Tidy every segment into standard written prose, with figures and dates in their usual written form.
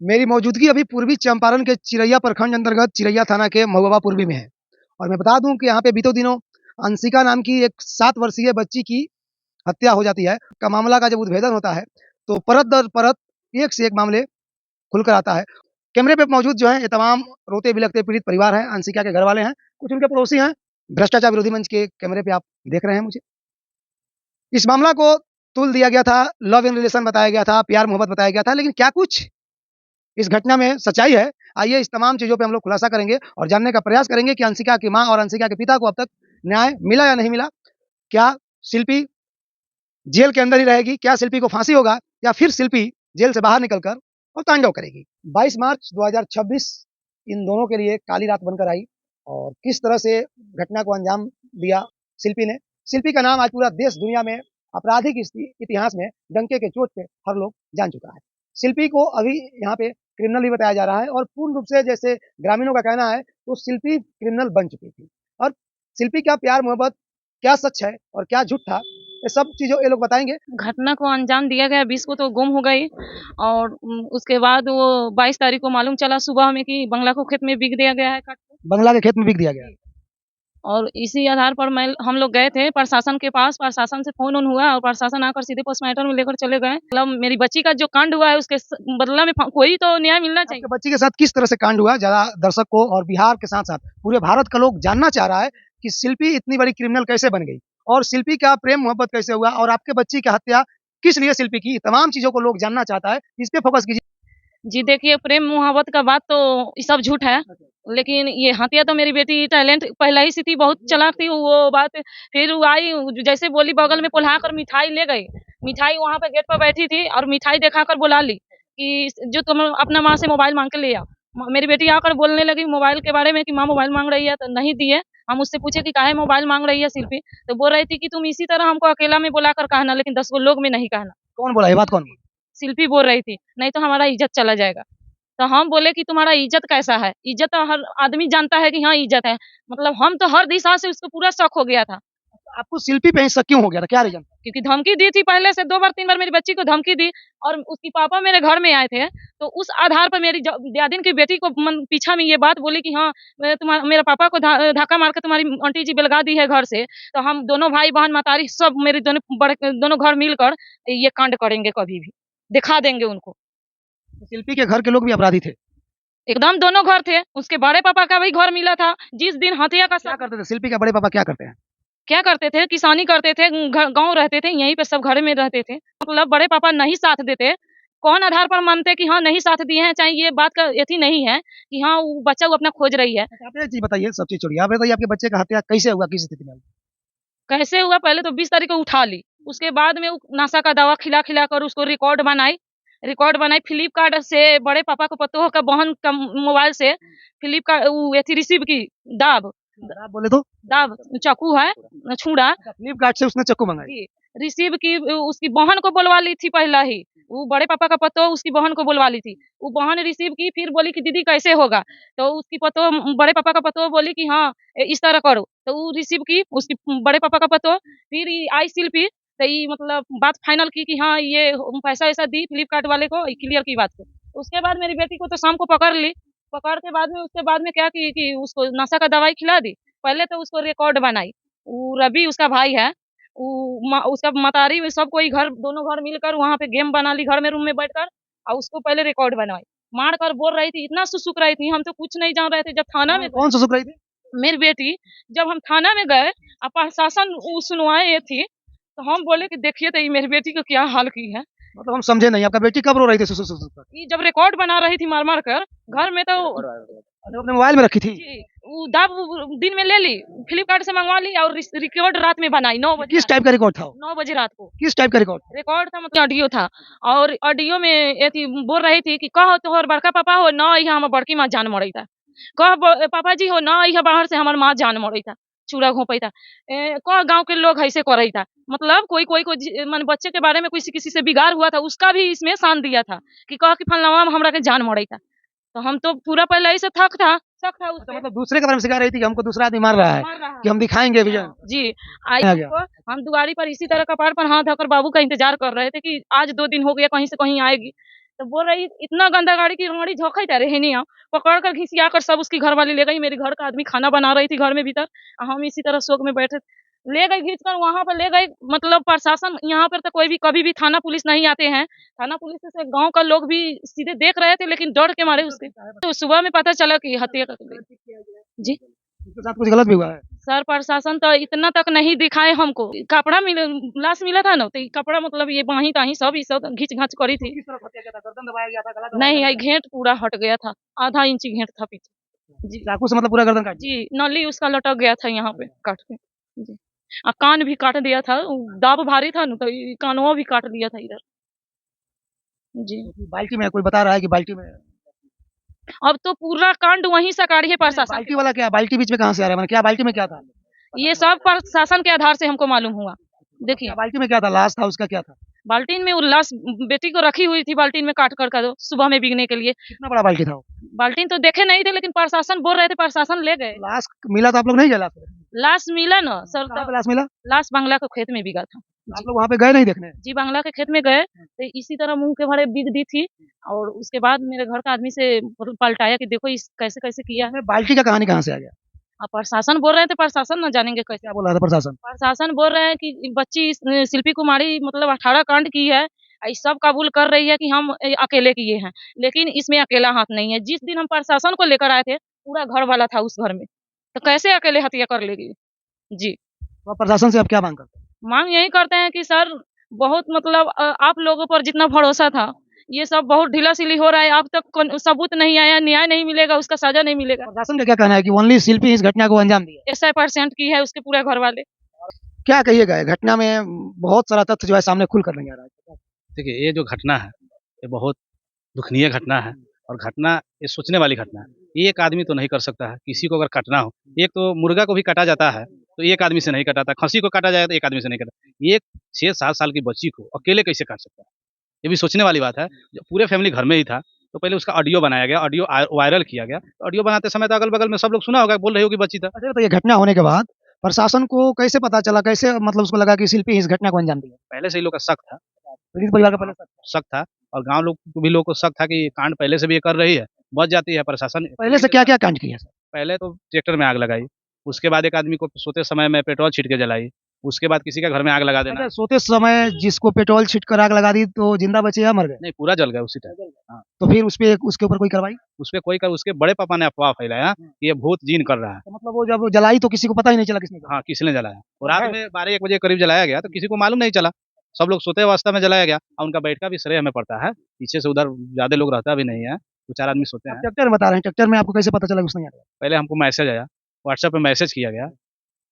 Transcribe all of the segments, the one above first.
मेरी मौजूदगी अभी पूर्वी चंपारण के चिरैया प्रखंड अंतर्गत चिरैया थाना के महुआ पूर्वी में है। और मैं बता दूं कि यहाँ पे बीतों दिनों अंशिका नाम की एक 7 वर्षीय बच्ची की हत्या हो जाती है। का मामला का जब उद्भेदन होता है तो परत दर परत एक से एक मामले खुलकर आता है। कैमरे पे मौजूद जो है ये तमाम रोते बिलखते पीड़ित परिवार है, अंशिका के घर वाले हैं, कुछ उनके पड़ोसी हैं। भ्रष्टाचार विरोधी मंच के कैमरे पे आप देख रहे हैं मुझे। इस मामला को तुल दिया गया था, लव इन रिलेशन बताया गया था, प्यार मोहब्बत बताया गया था, लेकिन क्या कुछ इस घटना में सच्चाई है? आइए इस तमाम चीज़ों पे हम लोग खुलासा करेंगे और जानने का प्रयास करेंगे कि अंशिका की माँ और अंशिका के पिता को अब तक न्याय मिला या नहीं मिला। क्या शिल्पी जेल के अंदर ही रहेगी? क्या शिल्पी को फांसी होगा या फिर शिल्पी जेल से बाहर निकलकर और तांडव करेगी? 22 मार्च 2026 इन दोनों के लिए काली रात बनकर आई और किस तरह से घटना को अंजाम दिया शिल्पी ने। शिल्पी का नाम आज पूरा देश दुनिया में आपराधिक इतिहास में डंके के चोट पे हर लोग जान चुका है। शिल्पी को अभी यहाँ पे क्रिमिनल ही बताया जा रहा है और पूर्ण रूप से जैसे ग्रामीणों का कहना है तो शिल्पी क्रिमिनल बन चुकी थी। और शिल्पी क्या प्यार मोहब्बत, क्या सच है और क्या झूठ था, ये सब चीज़ों ये लोग बताएंगे। घटना को अंजाम दिया गया, 20 को तो गुम हो गई और उसके बाद वो 22 तारीख को मालूम चला सुबह में कि बंगला को खेत में बिक दिया गया है, काट के। बंगला के खेत में बिक दिया गया। और इसी आधार पर हम लोग गए थे प्रशासन के पास, प्रशासन से फोन हुआ और प्रशासन आकर सीधे पोस्टमार्टम में लेकर चले गए। मतलब मेरी बच्ची का जो कांड हुआ है उसके बदला में कोई तो न्याय मिलना चाहिए। आपके बच्ची के साथ किस तरह से कांड हुआ, ज़्यादा दर्शक को और बिहार के साथ साथ पूरे भारत का लोग जानना चाह रहा है कि शिल्पी इतनी बड़ी क्रिमिनल कैसे बन गई और शिल्पी का प्रेम मोहब्बत कैसे हुआ और आपके बच्ची की हत्या किस लिए शिल्पी की, तमाम चीजों को लोग जानना चाहता है। इस पे फोकस कीजिए। जी देखिए, प्रेम मोहब्बत का बात तो ये सब झूठ है, लेकिन ये हत्या तो मेरी बेटी टैलेंट पहले ही से थी, बहुत चालाक थी वो बात। फिर वो आई, जैसे बोली बगल में पुल्हा कर मिठाई ले गई। मिठाई वहाँ पे गेट पर बैठी थी और मिठाई दिखाकर बुला ली कि जो तुम अपना माँ से मोबाइल मांग के ले आओ। मेरी बेटी आकर बोलने लगी मोबाइल के बारे में कि माँ मोबाइल मांग रही है, तो नहीं दिए। हम उससे पूछे कि काहे मोबाइल मांग रही है शिल्पी, तो बोल रही थी कि तुम इसी तरह हमको अकेला में बुलाकर कहना, लेकिन 10 गो लोग में नहीं कहना। कौन बोला ये बात, कौन बोला? शिल्पी बोल रही थी, नहीं तो हमारा इज्जत चला जाएगा। तो हम बोले कि तुम्हारा इज्जत कैसा है? इज्जत तो हर आदमी जानता है कि हाँ इज्जत है। मतलब हम तो हर दिशा से उसको पूरा शक हो गया था। आपको शिल्पी पे ही शक क्यों हो गया था, क्या रीजन? क्योंकि धमकी दी थी पहले से 2 बार 3 बार मेरी बच्ची को धमकी दी और उसके पापा मेरे घर में आए थे। तो उस आधार पर मेरी दियादिन की बेटी को पीछा में ये बात बोली कि हाँ मेरे पापा को धक्का मार के तुम्हारी आंटी जी बेलगा दी है घर से। तो हम दोनों भाई बहन मतारी सब मेरे दोनों घर मिलकर ये कांड करेंगे, कभी भी दिखा देंगे उनको। शिल्पी के घर के लोग भी अपराधी थे? एकदम दोनों घर थे, उसके बड़े पापा का भी घर मिला था। जिस दिन हत्या का क्या करते थे शिल्पी के बड़े पापा, क्या करते हैं? क्या करते थे, किसानी करते थे, गाँव रहते थे, यहीं पे सब घर में रहते थे। मतलब बड़े पापा नहीं साथ देते, कौन आधार पर मानते कि हाँ नहीं साथ दिए हैं, चाहे ये बात का यथी नहीं है कि हाँ वो बच्चा वो अपना खोज रही है। आप एक चीज बताइए, सब चीज छोड़िए, आप बताइए आपके बच्चे का हत्या कैसे हुआ, किस स्थिति में? कैसे हुआ? पहले तो 20 तारीख को उठा ली, उसके बाद में नशा का दवा खिला खिला कर उसको रिकॉर्ड बनाई फ्लिपकार्ट से। बड़े पापा को पतो का बहन का मोबाइल से फ्लिपकार्ट रिसीव की दाब आप बोले तो दाब चाकू है छुड़ा फ्लिपकार्ट से उसने चाकू मंगाई। रिसीव की, उसकी बहन को बुलवा ली थी पहला ही। वो बड़े पापा का पतो उसकी बहन को बुलवा ली थी। वो बहन रिसीव की, फिर बोली कि दीदी कैसे होगा? तो उसकी पतो बड़े पापा का पतो बोली कि हाँ इस तरह करो। तो वो रिसीव की उसकी बड़े पापा का पतो, फिर आई शिल्पी। तो ये मतलब बात फाइनल की कि हाँ ये पैसा ऐसा दी फ्लिपकार्ट वाले को, क्लियर की बात को। उसके बाद मेरी बेटी को तो शाम को पकड़ ली। पकड़ के बाद में उसके बाद में क्या की कि उसको नशा का दवाई खिला दी। पहले तो उसको रिकॉर्ड बनाई। वो रवि उसका भाई है, उसका मतारी में सब कोई घर दोनों घर मिलकर वहाँ पे गेम बना ली घर में रूम में बैठकर और उसको पहले रिकॉर्ड बनवाई। मार कर बोल रही थी, इतना सुसुक रही थी, हम तो कुछ नहीं जान रहे थे। जब थाना में कौन सुसुक रही थी? मेरी बेटी, जब हम थाना में गए और प्रशासन सुनवाए थी तो हम बोले कि देखिए तो ये मेरी बेटी को क्या हाल की है। मतलब हम समझे नहीं, आपका बेटी कब रो रही थी सुसुक सुसुक कर? ये जब रिकॉर्ड बना रही थी मार मार कर घर में, तो अच्छा, अपने मोबाइल में रखी थी? वो दाब दिन में ले ली, फ्लिपकार्ट से मंगवा ली और रिकॉर्ड रात में बनाई 9 बजे। किस टाइप का रिकॉर्ड था? 9 बजे रात को किस टाइप का रिकॉर्ड? रिकॉर्ड था, मतलब ऑडियो था। और ऑडियो में एथी बोल रही थी कि कह तोहर बड़का पापा हो ना, यहाँ हमर बड़की माँ जान मरई था। कह पापा जी हो ना, यहाँ बाहर से हमार माँ जान मरई था, चूड़ा घोपई था। कह गांव के लोग ऐसे करई था। मतलब कोई कोई को मन बच्चे के बारे में किसी से बिगाड़ हुआ था, उसका भी इसमें शान दिया था कि कह कि फलनामा हमरा के जान मरई था। तो हम तो पूरा पहले ऐसे शक था तो मतलब दूसरे के बारे में सिखा रही थी कि हमको दूसरा आदमी मार रहा है, कि हम दिखाएंगे विजन। जी। आ गया। हम दुआरी पर इसी तरह कपार पर हाथ धोकर बाबू का इंतजार कर रहे थे कि आज 2 दिन हो गया, कहीं से कहीं आएगी। तो बोल रही इतना गंदा गाड़ी की गाड़ी झोंका रहे नहीं हम पकड़ कर घिसिया कर सब उसकी घर वाली ले गई। मेरे घर का आदमी खाना बना रही थी घर में भीतर, हम इसी तरह शोक में बैठे, ले गई घींच कर वहां पर ले गई। मतलब प्रशासन यहाँ पर तो कोई भी कभी भी थाना पुलिस नहीं आते हैं, थाना पुलिस से गांव का लोग भी सीधे देख रहे थे लेकिन डर के मारे उसके। तो सुबह में पता चला कि हत्या कर दी। जी उसके साथ कुछ गलत भी हुआ है? सर प्रशासन तो इतना तक नहीं दिखाए हमको। कपड़ा मिले, लाश मिला था ना, तो कपड़ा मतलब ये बाही ताही सब ये सब घींच घाच करी थी। किस तरफ हत्या किया था? गर्दन दबाया गया था, गला दबाया नहीं गया है, घेंट पूरा हट गया था, आधा इंची घेंट था पीछे। था? जी चाकू से मतलब पूरा गर्दन काट दिया? जी नली उसका लटक गया था यहाँ पे काट के। जी कान भी काट दिया था, दाब भारी था ना तो कानवा भी काट दिया था इधर। जी बाल्टी में कोई बता रहा है कि बाल्टी में? अब तो पूरा कांड वहीं से काढ़िए प्रशासन बाल्टी वाला क्या, बाल्टी बीच में कहाँ से आ रहा है? मतलब क्या बाल्टी में क्या था? ये सब प्रशासन के आधार से हमको मालूम हुआ। देखिए क्या बाल्टी में क्या था? लाश था उसका, क्या था? बाल्टीन में उल्लास बेटी को रखी हुई थी, बाल्टीन में काट कर दो सुबह में बिकने के लिए। कितना बड़ा बाल्टी था वो? बाल्टीन तो देखे नहीं थे लेकिन प्रशासन बोल रहे थे, प्रशासन ले गए। लाश मिला तो आप लोग नहीं जला? लाश मिला ना सर, कहाँ पे लाश मिला? लाश बांग्ला के खेत में बिका था। आप लोग वहाँ पे गए नहीं देखने? जी बांग्ला के खेत में गए तो इसी तरह मुंह के भरे बिक दी थी, और उसके बाद मेरे घर का आदमी से पलटाया कि देखो इस कैसे कैसे किया है। बाल्टी का कहानी कहाँ से आ गया? अब प्रशासन बोल रहे थे, प्रशासन न जानेंगे कैसे। क्या बोल रहा था प्रशासन? प्रशासन बोल रहे हैं कि बच्ची शिल्पी कुमारी मतलब 18 कांड की है, इस सब कबूल कर रही है कि हम अकेले किए हैं, लेकिन इसमें अकेला हाथ नहीं है। जिस दिन हम प्रशासन को लेकर आए थे पूरा घर वाला था उस घर में, तो कैसे अकेले हत्या कर लेगी। जी तो आप प्रशासन से आप क्या मांग करते हैं? मांग यही करते हैं कि सर बहुत मतलब आप लोगों पर जितना भरोसा था ये सब बहुत ढीला सिली हो रहा है, अब तक सबूत नहीं आया, न्याय नहीं मिलेगा, उसका सजा नहीं मिलेगा। प्रशासन का क्या कहना है कि ओनली शिल्पी इस घटना को अंजाम दिया? 100% की है उसके पूरे घर वाले। क्या कहिएगा, ये घटना में बहुत सारा तथ्य जो है सामने खुल कर नहीं आ रहा है। देखिए ये जो घटना है ये बहुत दुखनीय घटना है, और घटना ये सोचने वाली घटना है। एक आदमी तो नहीं कर सकता है, किसी को अगर काटना हो, एक तो मुर्गा को भी काटा जाता है तो एक आदमी से नहीं कटाता, खसी को काटा जाए तो एक आदमी से नहीं कटा, एक 6-7 साल की बच्ची को अकेले कैसे काट सकता है, ये भी सोचने वाली बात है। जो पूरे फैमिली घर में ही था तो पहले उसका ऑडियो बनाया गया, ऑडियो वायरल किया गया, ऑडियो बनाते समय तो अगल बगल में सब लोग सुना होगा, बोल रही होगी बच्ची था। अच्छा, तो ये घटना होने के बाद प्रशासन को कैसे पता चला, कैसे मतलब उसको लगा कि शिल्पी इस घटना को अंजाम दिया? पहले से ही लोग का शक था, पीड़ित परिवार का पहले शक था? शक था, और गांव लोग को भी लोग को शक था कि कांड पहले से भी ये कर रही है, बच जाती है प्रशासन। पहले से क्या क्या कांड किया सर? पहले तो ट्रैक्टर में आग लगाई, उसके बाद एक आदमी को सोते समय में पेट्रोल छीट के जलाई, उसके बाद किसी का घर में आग लगा देना। अच्छा, सोते समय जिसको पेट्रोल छीट कर आग लगा दी तो जिंदा बचे या मर गए? नहीं, पूरा जल गया उसी टाइम। हाँ, तो फिर उसके ऊपर कोई कार्रवाई? उसके बड़े पापा ने अफवाह फैलाया कि ये भूत जीन कर रहा है। तो मतलब वो जब जलाई तो किसी को पता ही नहीं चला किसने जलाई? हाँ, किसने जलाया, और रात में 12-1 बजे करीब जलाया गया तो किसी को मालूम नहीं चला, सब लोग सोते अवस्था में जलाया गया, और उनका बैठ का भी श्रेय हमें पड़ता है, पीछे से उधर ज्यादा लोग रहता भी नहीं है, 2-4 आदमी सोते आप हैं। ट्रैक्टर में बता रहे हैं, ट्रैक्टर में आपको कैसे पता चला उसने? पहले हमको मैसेज आया, व्हाट्सएप पे मैसेज किया गया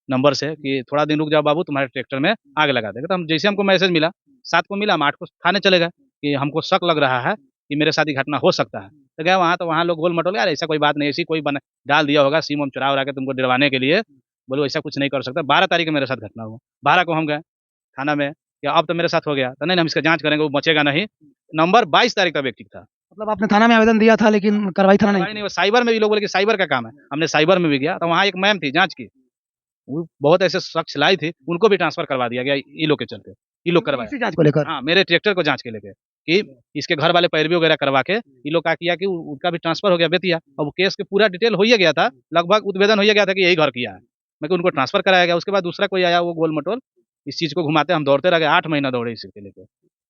नंबर से कि थोड़ा दिन रुक जाओ बाबू, तुम्हारे ट्रैक्टर में आग लगा देगा। तो हम जैसे हमको मैसेज मिला 7 को मिला, हम 8 को थाने चले गए कि हमको शक लग रहा है कि मेरे साथ ये घटना हो सकता है। तो गया वहाँ, तो वहाँ लोग गोल मटोल, यार ऐसा कोई बात नहीं, ऐसी कोई डाल दिया होगा सीम उम चुरा के तुमको डरवाने के लिए, बोलो ऐसा कुछ नहीं कर सकता। 12 तारीख को मेरे साथ घटना हुआ, 12 को हम गए थाना में, या अब तो मेरे साथ हो गया, तो नहीं हम इसका जांच करेंगे, वो बचेगा नहीं। नंबर 22 तारीख का व्यक्ति था। मतलब आपने थाना में आवेदन दिया था लेकिन कार्रवाई थाना नहीं? नहीं, वो साइबर में भी लोग बोले कि साइबर का काम है, हमने साइबर में भी गया तो वहाँ एक मैम थी जांच की, वो बहुत ऐसे शख्स लाई थी, उनको भी ट्रांसफर करवा दिया गया, ये लोग के चलते, ये लोग करवाया। इसी जांच को लेकर? हाँ, मेरे ट्रैक्टर को जांच के लेके कि इसके घर वाले पैरवी वगैरह करवा के ये लोग क्या किया कि उनका भी ट्रांसफर हो गया बेतिया, और वो केस के पूरा डिटेल हो ही गया था, लगभग उद्भेदन हो ही गया था कि यही घर किया है, मैं उनको ट्रांसफर कराया गया। उसके बाद दूसरा कोई आया, वो गोल मटोल इस चीज को घुमाते, हम दौड़ते रह गए, 8 महीना दौड़े इसके लेके।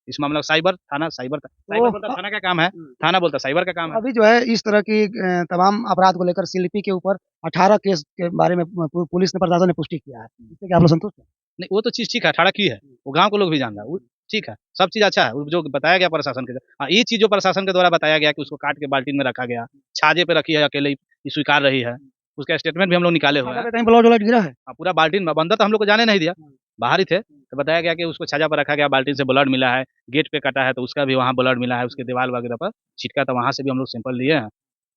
इस मामला साइबर थाना, साइबर बोलता थाना का काम है, थाना बोलता साइबर का काम है। अभी जो है इस तरह की तमाम अपराध को लेकर शिल्पी के ऊपर 18 केस के बारे में पुलिस ने, प्रशासन ने पुष्टि किया है, इससे क्या आप लोग संतुष्ट हैं? नहीं, वो तो चीज़ ठीक है, 18 की है, वो गाँव के लोग भी जान रहा है, वो ठीक है, सब चीज़ अच्छा है, वो जो बताया गया प्रशासन के। हाँ, ये चीज़ जो प्रशासन के द्वारा बताया गया कि उसको काट के बाल्टी में रखा गया, छाजे पे रखी है अकेले ही, ये स्वीकार रही है, उसका स्टेटमेंट भी हम लोग निकाले हुए हैं। कहीं ब्लड व्लड गिरा है? हाँ, पूरा बाल्टी में, अंदर तो हम लोग को जाने नहीं दिया, बाहर ही थे, तो बताया गया कि उसको छाजा पर रखा गया, बाल्टी से ब्लड मिला है, गेट पे कटा है तो उसका भी वहाँ ब्लड मिला है, उसके दीवार वगैरह पर छिटका, तो वहाँ से भी हम लोग सैंपल लिए हैं,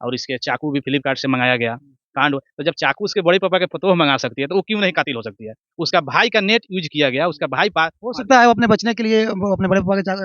और इसके चाकू भी फ्लिपकार्ट से मंगाया गया। कांड तो जब चाकू उसके बड़े पापा के पतोह मंगा सकती है तो वो क्यों नहीं कातिल हो सकती है? उसका भाई का नेट यूज किया गया, उसका भाई हो सकता है वो अपने बचने के लिए वो अपने बड़े पापा के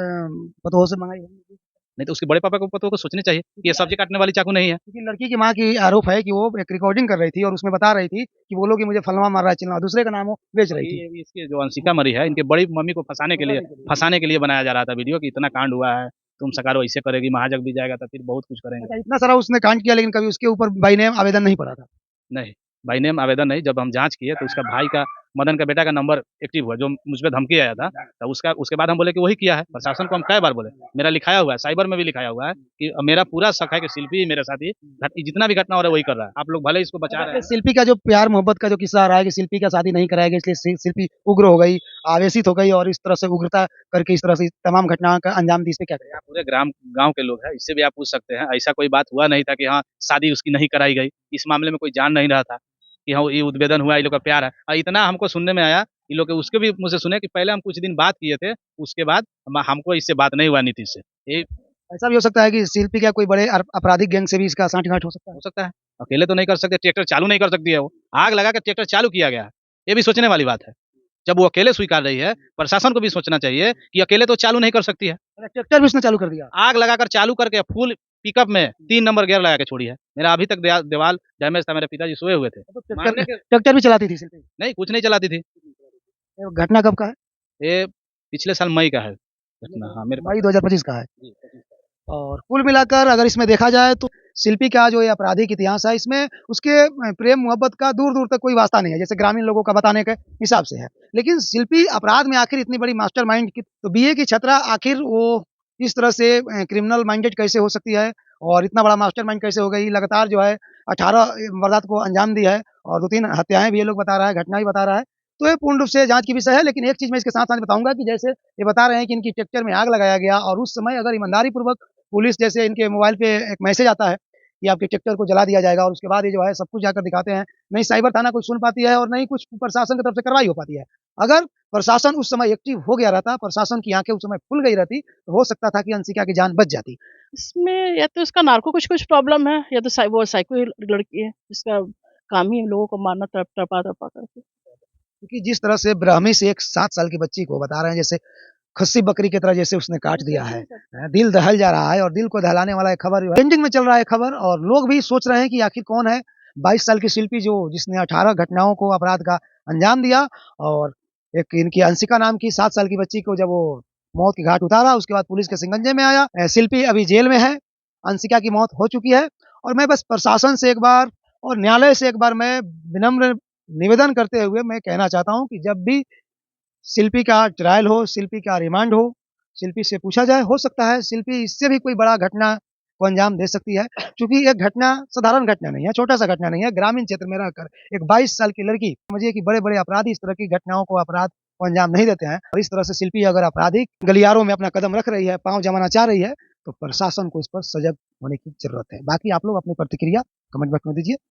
पतोह से मंगाई होगी। नहीं तो उसके बड़े पापा को पतोह को सोचनी चाहिए कि ये सब्जी काटने वाली चाकू नहीं है। क्योंकि लड़की की माँ की आरोप है कि वो एक रिकॉर्डिंग कर रही थी और उसमें बता रही थी कि बोलो कि मुझे फलवा मार रहा है चिल्ला, दूसरे का नाम वो बेच रही थी। ये इसके जो अंशिका मरी है, इनके बड़ी मम्मी को फंसाने के लिए बनाया जा रहा था वीडियो कि इतना कांड हुआ है, तुम सकारो ऐसे करेगी, महाजग भी जाएगा तो फिर बहुत कुछ करेंगे। अच्छा, इतना सारा उसने कांड किया लेकिन कभी उसके ऊपर बाई नेम आवेदन नहीं पड़ा था। नहीं, बाई नेम आवेदन नहीं, जब हम जाँच किए तो उसका भाई का, मदन का बेटा का नंबर एक्टिव हुआ, जो मुझ पे धमकी आया था, तो उसके बाद हम बोले कि वही किया है। प्रशासन को हम कई बार बोले, मेरा लिखाया हुआ है, साइबर में भी लिखाया हुआ है कि मेरा पूरा शक है कि शिल्पी ही मेरे साथ ही जितना भी घटना हो रहा है वही कर रहा है। आप लोग भले इसको बचा रहे हैं। शिल्पी का जो प्यार मोहब्बत का जो किस्सा आ रहा है कि शिल्पी का शादी नहीं कराया गया इसलिए शिल्पी उग्र हो गई, आवेशित हो गई और इस तरह से उग्रता करके इस तरह से तमाम घटनाओं का अंजाम दी, इस पे क्या कहें? आप पूरे गाँव के लोग हैं, इससे भी आप पूछ सकते हैं। ऐसा कोई बात हुआ नहीं था कि हाँ, शादी उसकी नहीं कराई गई। इस मामले में कोई जान नहीं रहा था कि हाँ, ये उद्भेदन हुआ, ये लोग का प्यार है। और इतना हमको सुनने में आया, ये लोग के उसके भी मुँह से सुने कि पहले हम कुछ दिन बात किए थे, उसके बाद हमको इससे बात नहीं हुआ नीतीश से। ये ऐसा भी हो सकता है कि शिल्पी का कोई बड़े आपराधिक गैंग से भी इसका साठ-गांठ हो सकता है। हो सकता है। अकेले तो नहीं कर सकते, ट्रैक्टर चालू नहीं कर सकती है वो। आग लगा के ट्रैक्टर चालू किया गया है। ये भी सोचने वाली बात है। जब वो अकेले स्वीकार रही है, प्रशासन को भी सोचना चाहिए कि अकेले तो चालू नहीं कर सकती है। ट्रैक्टर भी उसने चालू कर दिया। आग लगाकर चालू करके फुल पिकअप में 3 नंबर गियर लगा के छोड़ी है। मेरा अभी तक दीवाल डैमेज था, मेरे पिताजी सोए हुए थे। तो मारने के ट्रैक्टर भी चलाती थी शिल्पी। नहीं, कुछ नहीं चलाती थी। ये घटना कब का है? ये पिछले साल मई का है घटना। हाँ, मेरे मई 2025 का है। जी, 25 का। और कुल मिलाकर अगर इसमें देखा जाए तो शिल्पी का जो ये आपराधिक इतिहास है इसमें उसके प्रेम मोहब्बत का दूर-दूर तक कोई वास्ता नहीं है, जैसे ग्रामीण लोगों का बताने के हिसाब से है। लेकिन शिल्पी अपराध में आखिर इतनी बड़ी मास्टरमाइंड की तो बीए की छात्रा आखिर वो इस तरह से क्रिमिनल माइंडेड कैसे हो सकती है और इतना बड़ा मास्टरमाइंड कैसे हो गई? लगातार जो है 18 वारदात को अंजाम दी है और 2-3 हत्याएँ भी ये लोग बता रहा है, घटना भी बता रहा है। तो ये पूर्ण रूप से जाँच की विषय है, लेकिन एक चीज़ मैं इसके साथ-साथ बताऊँगा कि जैसे ये बता रहे हैं कि इनकी ट्रैक्टर में आग लगाया गया और उस समय अगर ईमानदारी पूर्वक पुलिस जैसे इनके मोबाइल पे एक मैसेज आता है कि आपके ट्रैक्टर को जला दिया जाएगा और उसके बाद ये जो है सब कुछ जाकर दिखाते हैं। नहीं साइबर थाना कुछ सुन पाती है और नहीं कुछ प्रशासन की तरफ से कार्रवाई हो पाती है। अगर प्रशासन उस समय एक्टिव हो गया रहता, प्रशासन की आँखें उस समय खुल गई रहती, तो हो सकता था कि अंशिका की जान बच जाती। इसमें या तो इसका नार्को कुछ प्रॉब्लम है या तो वो साइको लड़की है जिसका काम ही लोगों को मारना तड़पा करके। क्योंकि जिस तरह से ब्राह्मी से एक 7 साल की बच्ची को बता रहे हैं जैसे खस्सी बकरी की तरह जैसे उसने काट दिया है। दिल दहल जा रहा है और दिल को दहलाने वाला एक खबर ट्रेंडिंग में चल रहा है खबर और लोग भी सोच रहे हैं कि आखिर कौन है 22 साल की शिल्पी जो जिसने 18 घटनाओं को अपराध का अंजाम दिया और एक इनकी अंशिका नाम की 7 साल की बच्ची को जब वो मौत के घाट उतारा उसके बाद पुलिस के शिकंजे में आया। शिल्पी अभी जेल में है, अंशिका की मौत हो चुकी है और मैं बस प्रशासन से एक बार और न्यायालय से एक बार मैं विनम्र निवेदन करते हुए मैं कहना चाहता हूँ कि जब भी शिल्पी का ट्रायल हो, शिल्पी का रिमांड हो, शिल्पी से पूछा जाए, हो सकता है शिल्पी इससे भी कोई बड़ा घटना को अंजाम दे सकती है। चूँकि एक घटना साधारण घटना नहीं है, छोटा-सा घटना नहीं है, ग्रामीण क्षेत्र में रहकर एक 22 साल की लड़की समझिए कि बड़े-बड़े अपराधी इस तरह की घटनाओं को अपराध को अंजाम नहीं देते हैं और इस तरह से शिल्पी अगर आपराधिक गलियारों में अपना कदम रख रही है, पाँव जमाना चाह रही है, तो प्रशासन को इस पर सजग होने की ज़रूरत है। बाकी आप लोग अपनी प्रतिक्रिया कमेंट बॉक्स में दीजिए।